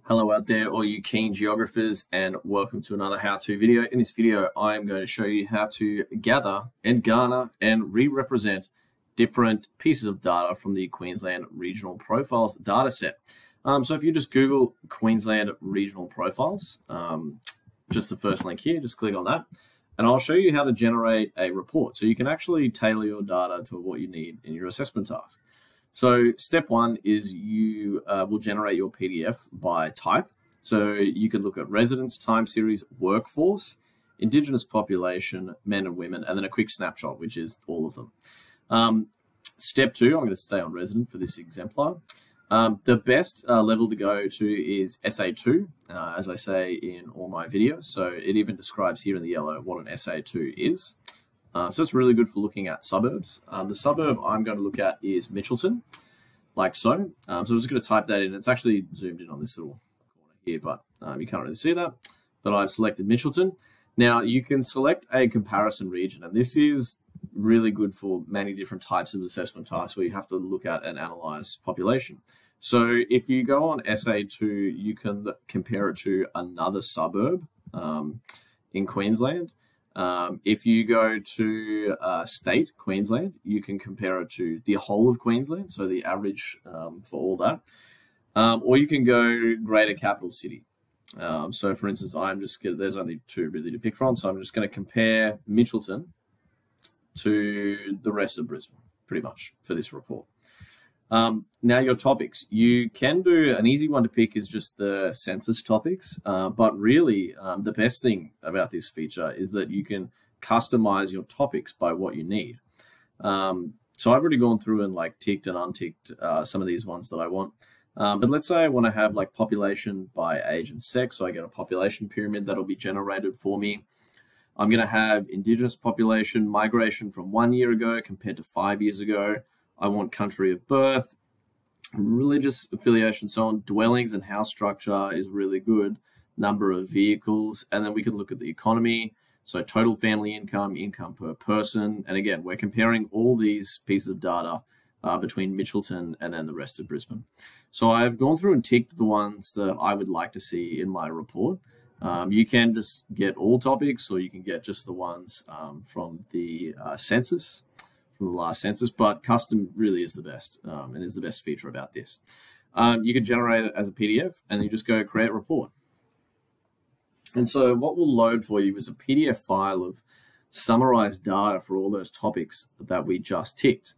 Hello out there, all you keen geographers, and welcome to another how-to video. In this video, I am going to show you how to gather and garner and re-represent different pieces of data from the Queensland Regional Profiles dataset. So if you just Google Queensland Regional Profiles, just the first link here, just click on that, and I'll show you how to generate a report. So you can actually tailor your data to what you need in your assessment task. So step one is you will generate your PDF by type. So you can look at residents, time series, workforce, Indigenous population, men and women, and then a quick snapshot, which is all of them. Step two, I'm going to stay on resident for this exemplar. The best level to go to is SA2, as I say in all my videos. So it even describes here in the yellow what an SA2 is. So it's really good for looking at suburbs. The suburb I'm going to look at is Mitchelton, like so. So I'm just going to type that in. It's actually zoomed in on this little corner here, but you can't really see that. But I've selected Mitchelton. Now you can select a comparison region, and this is really good for many different types of assessment types where you have to look at and analyze population. So if you go on SA2, you can compare it to another suburb in Queensland. If you go to state, Queensland, you can compare it to the whole of Queensland, so the average for all that. Or you can go greater capital city. So for instance, there's only two really to pick from, so I'm just going to compare Mitchelton to the rest of Brisbane, pretty much, for this report. Now your topics, you can do an easy one to pick is just the census topics, but really the best thing about this feature is that you can customize your topics by what you need. So I've already gone through and like ticked and unticked some of these ones that I want. But let's say I want to have like population by age and sex, so I get a population pyramid that'll be generated for me. I'm going to have Indigenous population migration from 1 year ago compared to 5 years ago. I want country of birth, religious affiliation, so on. Dwellings and house structure is really good. Number of vehicles, and then we can look at the economy. So total family income, income per person. And again, we're comparing all these pieces of data between Mitchelton and then the rest of Brisbane. So I've gone through and ticked the ones that I would like to see in my report. You can just get all topics, or you can get just the ones from the census. From the last census, but custom really is the best and is the best feature about this. You can generate it as a PDF and then you just go create report. And so what will load for you is a PDF file of summarized data for all those topics that we just ticked,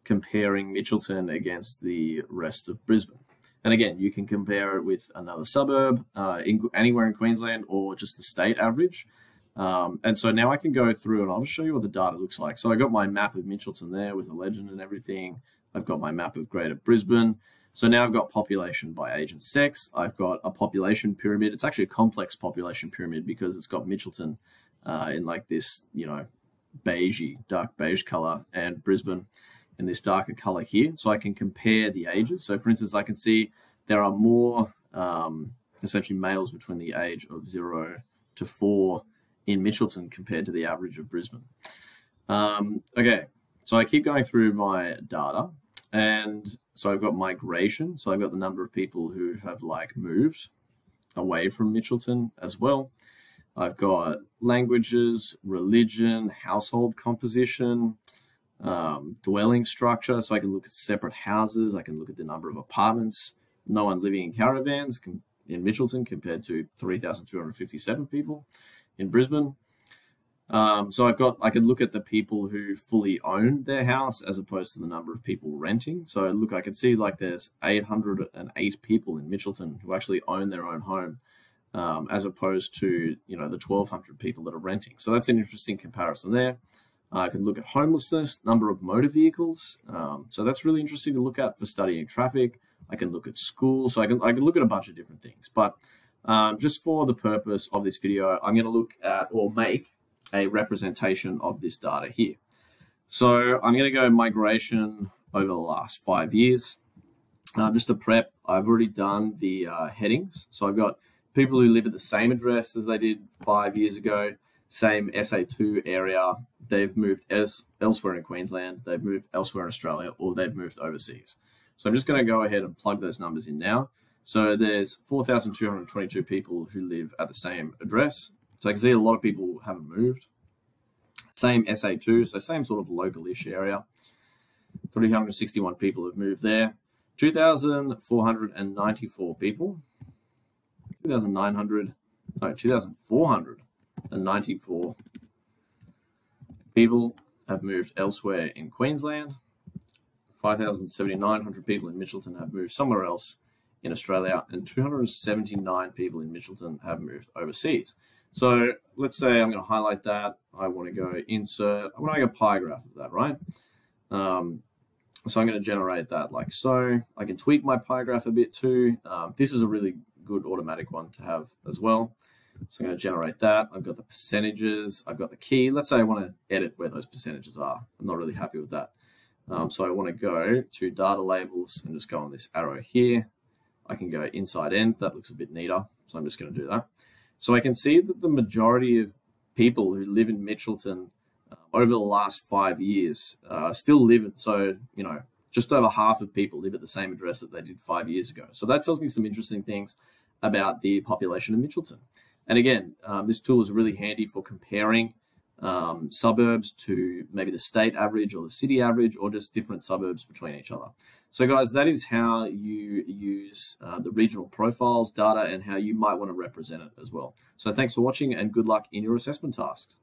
comparing Mitchelton against the rest of Brisbane. And again, you can compare it with another suburb anywhere in Queensland or just the state average. And so now I can go through and I'll just show you what the data looks like. So I got my map of Mitchelton there with a legend and everything. I've got my map of Greater Brisbane. So now I've got population by age and sex. I've got a population pyramid. It's actually a complex population pyramid because it's got Mitchelton in like this, beigey, dark beige color, and Brisbane in this darker color here. So I can compare the ages. So for instance, I can see there are more essentially males between the age of 0 to 4 in Mitchelton compared to the average of Brisbane. Okay, so I keep going through my data, and so I've got migration, so I've got the number of people who have like moved away from Mitchelton as well. I've got languages, religion, household composition, dwelling structure, so I can look at separate houses, I can look at the number of apartments, no one living in caravans in Mitchelton compared to 3,257 people in Brisbane. So I can look at the people who fully own their house as opposed to the number of people renting. So look, I can see like there's 808 people in Mitchelton who actually own their own home, as opposed to the 1,200 people that are renting. So that's an interesting comparison there. I can look at homelessness, number of motor vehicles. So that's really interesting to look at for studying traffic. I can look at schools. So I can look at a bunch of different things, but just for the purpose of this video, I'm going to look at or make a representation of this data here. So I'm going to go migration over the last 5 years. Just to prep, I've already done the headings. So I've got people who live at the same address as they did 5 years ago, same SA2 area. They've moved elsewhere in Queensland, they've moved elsewhere in Australia, or they've moved overseas. So I'm just going to go ahead and plug those numbers in now. So there's 4,222 people who live at the same address. So I can see a lot of people haven't moved. Same SA2, so same sort of local-ish area. 361 people have moved there. 2,494 people. 2,494 people have moved elsewhere in Queensland. 5,700 people in Mitchelton have moved somewhere else in Australia, and 279 people in Mitchelton have moved overseas. So let's say I'm going to highlight that. I want to go insert. I want to make a pie graph of that, right? So I'm going to generate that like so. I can tweak my pie graph a bit too. This is a really good automatic one to have as well. So I'm going to generate that. I've got the percentages. I've got the key. Let's say I want to edit where those percentages are. I'm not really happy with that. So I want to go to data labels and just go on this arrow here. I can go inside end. That looks a bit neater. So I'm just going to do that. So I can see that the majority of people who live in Mitchelton over the last 5 years still live. So, you know, just over half of people live at the same address that they did 5 years ago. So that tells me some interesting things about the population of Mitchelton. And again, this tool is really handy for comparing suburbs to maybe the state average or the city average, or just different suburbs between each other. So guys, that is how you use the regional profiles data and how you might want to represent it as well. So thanks for watching and good luck in your assessment tasks.